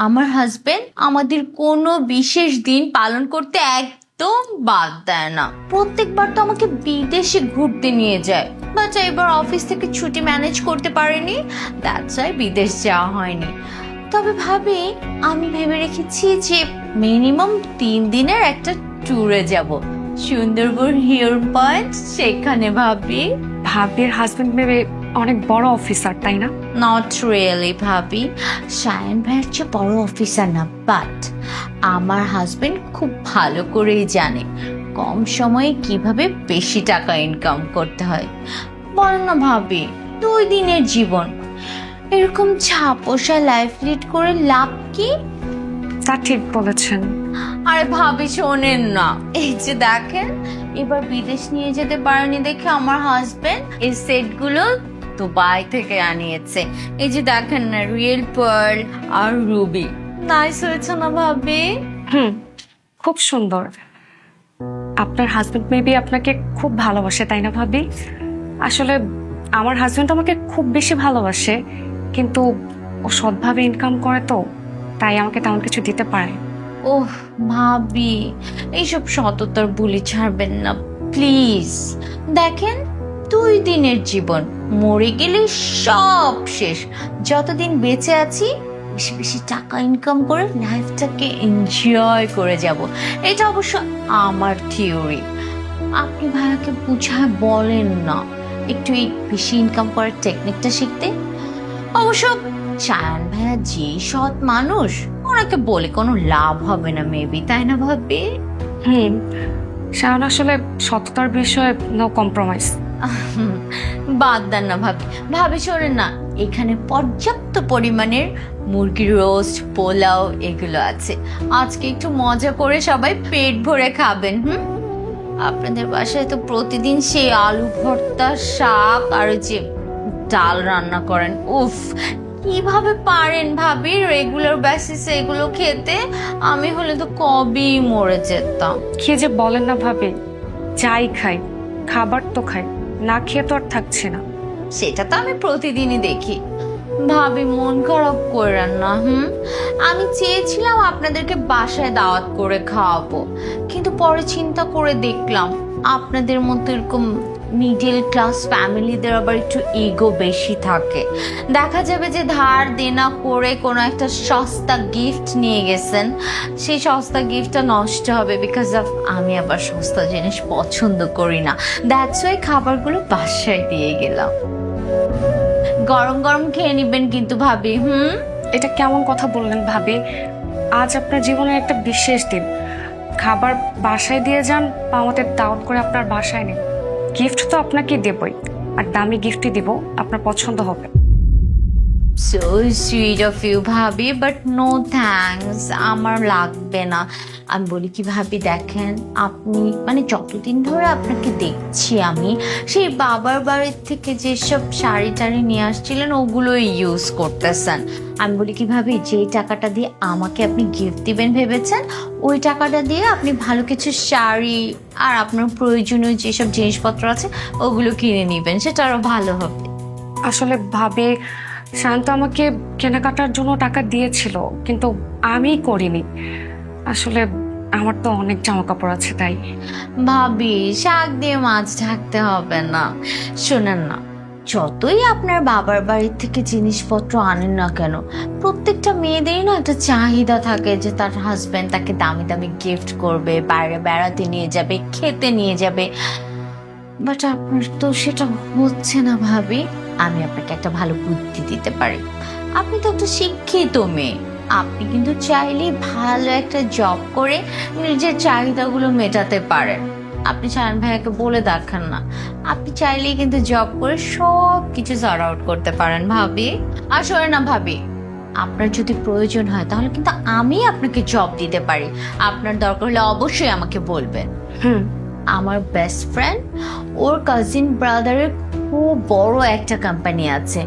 আমার হাজবেন্ড আমাদের কোনো বিশেষ দিন পালন করতে একদম বাদ দেয় না। প্রত্যেকবার তো আমাকে বিদেশে ঘুরতে নিয়ে যায়, বাট এবার অফিস থেকে ছুটি ম্যানেজ করতে পারেনি, দ্যাটস ওয়াই বিদেশ যাওয়া হয়নি। তবে ভাবি, আমি ভেবে রেখেছি যে মিনিমাম 3 দিনের একটা ট্যুরে যাব, সুন্দরবন হিয়ার পয়েন্ট, সেখানে ভাবি। ভাবির হাজবেন্ড মেবি অনেক বড় অফিসার, তাই না? নট রিয়েলি ভাবি, শায়ন ভাইয়ের চেয়ে বড় অফিসার না, বাট আমার হাজবেন্ড খুব ভালো করেই জানে কম সময়ে কিভাবে বেশি টাকা ইনকাম করতে হয়। বলেন না ভাবি, 2 দিনের জীবন, এরকম ছাপোষা লাইফ লিড করে লাভ কি? তা ঠিক বলেছেন। আরে ভাবি শোনেন না, এই যে দেখেন, এবার বিদেশ নিয়ে যেতে পারেনি দেখে আমার হাজবেন্ড এই সেটগুলো দুবাই থেকে আনিয়েছে। এই যে দেখেন না, রিয়েল পার্ল আর রুবি, নাইস হয়েছে না ভাবি? খুব সুন্দর। আপনার হাজবেন্ড মেবি আপনাকে খুব ভালোবাসে, তাই না ভাবি? আসলে আমার হাজবেন্ড আমাকে খুব বেশি ভালোবাসে, কিন্তু ও সৎভাবে ইনকাম করে, তো তাই আমাকে তেমন কিছু দিতে পারে। ওহ ভাবি, এইসব সততার বুলি ছাড়বেন না প্লিজ। দেখেন, 2 দিনের জীবন, মরে গেলে সব শেষ। যতদিন বেঁচে আছি বেশি বেশি টাকা ইনকাম করে লাইফটাকে এনজয় করে যাব, এটা অবশ্য আমার থিওরি। আপনি ভাইয়াকে বুঝায় বলেন না একটু এই বেশি ইনকাম করার টেকনিকটা শিখতে। অবশ্য শায়ন ভাইয়া যে সৎ মানুষ, ওনাকে বলে কোনো লাভ হবে না মেবি, তাই না ভাবি? শায়ন আসলে সততার বিষয়ে নো কম্প্রোমাইজ। বাদ দেন না ভাবি। ভাবি শোনেন না, এখানে পর্যাপ্ত পরিমাণের মুরগির রোস্ট, পোলাও এগুলো আছে, আজকে একটু মজা করে সবাই পেট ভরে খাবেন। আপনাদের বাসায় তো প্রতিদিন সেই আলু ভর্তা, শাক আর যে ডাল রান্না করেন, উফ কিভাবে পারেন ভাবি রেগুলার বেসিসে এগুলো খেতে? আমি হলে তো কবেই মরে যেতাম। কি যে বলেন না ভাবি, যাই খাই, খাবার তো খাই, না খেয়ে তো আর থাকছে না। সেটা তো আমি প্রতিদিনই দেখি। ভাবি মন খারাপ করেন না। আমি চেয়েছিলাম আপনাদেরকে বাসায় দাওয়াত করে খাওয়াবো, কিন্তু পরে চিন্তা করে দেখলাম আপনাদের মতো এরকম মিডল ক্লাস ফ্যামিলিদের আবার একটু ইগো বেশি থাকে। দেখা যাবে যে ধার দেনা করে কোনো একটা সস্তা গিফট নিয়ে গেছেন, সেই সস্তা গিফটটা নষ্ট হবে বিকজ অফ আমি আবার সস্তা জিনিস পছন্দ করি না। দ্যাটস ওয়াই খাবারগুলো বাসায় দিয়ে গেলাম। গরম গরম খেয়ে নিবেন কিন্তু ভাবি। এটা কেমন কথা বললেন ভাবি? আজ আপনার জীবনের একটা বিশেষ দিন, খাবার বাসায় দিয়ে যান বা আমাদের দাওয়াত করে আপনার বাসায় নিন, গিফট তো আপনাকে দেবই, আর দামি গিফটই দিব, আপনার পছন্দ হবে। সো সুইট অফ ইউ ভাবি, বাট নো থ্যাঙ্কস, আমার লাগবে না। আমি বলি কি ভাবি, দেখেন আপনি মানে যতদিন ধরে আপনাকে দেখছি আমি, সেই বাবার বাড়ির থেকে যেসব শাড়ি টাড়ি নিয়ে আসছিলেন ওগুলোই ইউজ করতেছেন। আমি বলি কি ভাবি, যে টাকাটা দিয়ে আমাকে আপনি গিফট দিবেন ভেবেছেন, ওই টাকাটা দিয়ে আপনি ভালো কিছু শাড়ি আর আপনার প্রয়োজনীয় যেসব জিনিসপত্র আছে ওগুলো কিনে নেবেন, সেটা আরো ভালো হবে। আসলে ভাবি, শান্ত আমাকে কেনাকাটার জন্য টাকা দিয়েছিল, কিন্তু আমি করিনি। আসলে আমার তো অনেক জামা কাপড় আছে, তাই। ভাবি, শাক দিয়ে মাছ ঢাকতে হবে না। শোনেন না, যতই আপনার বাবার বাড়ির থেকে জিনিসপত্র আনেন না কেন, প্রত্যেকটা মেয়েদেরই না একটা চাহিদা থাকে যে তার হাজবেন্ড তাকে দামি দামি গিফট করবে, বাইরে বেড়াতে নিয়ে যাবে, খেতে নিয়ে যাবে। বাট আপনার তো সেটা হচ্ছে না ভাবি। আমি আপনাকে একটা ভালো বুদ্ধি দিতে পারি। আপনি তো একটা শিক্ষিত মেয়ে, আপনি কিন্তু চাইলে ভালো একটা জব করে নিজের চাহিদাগুলো মেটাতে পারেন। আপনি শায়ন ভাইয়াকে বলে দেখেন না, আপনি চাইলেই কিন্তু জব করে সব কিছু সর্ট আউট করতে পারেন ভাবি। আর শোনে না ভাবি, আপনার যদি প্রয়োজন হয় তাহলে কিন্তু আমি আপনাকে জব দিতে পারি। আপনার দরকার হলে অবশ্যই আমাকে বলবেন। আমার বেস্ট ফ্রেন্ড, ওর কাজিন ব্রাদারের খুব বড় একটা কোম্পানি আছে।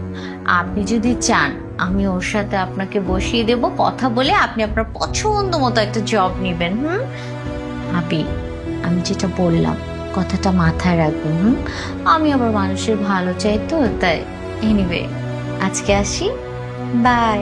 আপনি যদি চান আমি ওর সাথে আপনাকে বসিয়ে দেব, কথা বলে আপনি আপনার পছন্দ মতো একটা জব নেবেন। ভাবি, আমি যেটা বললাম কথাটা মাথায় রাখবেন। আমি আবার মানুষের ভালো চাই তো, তাই। এনিওয়ে, আজকে আসি, বাই।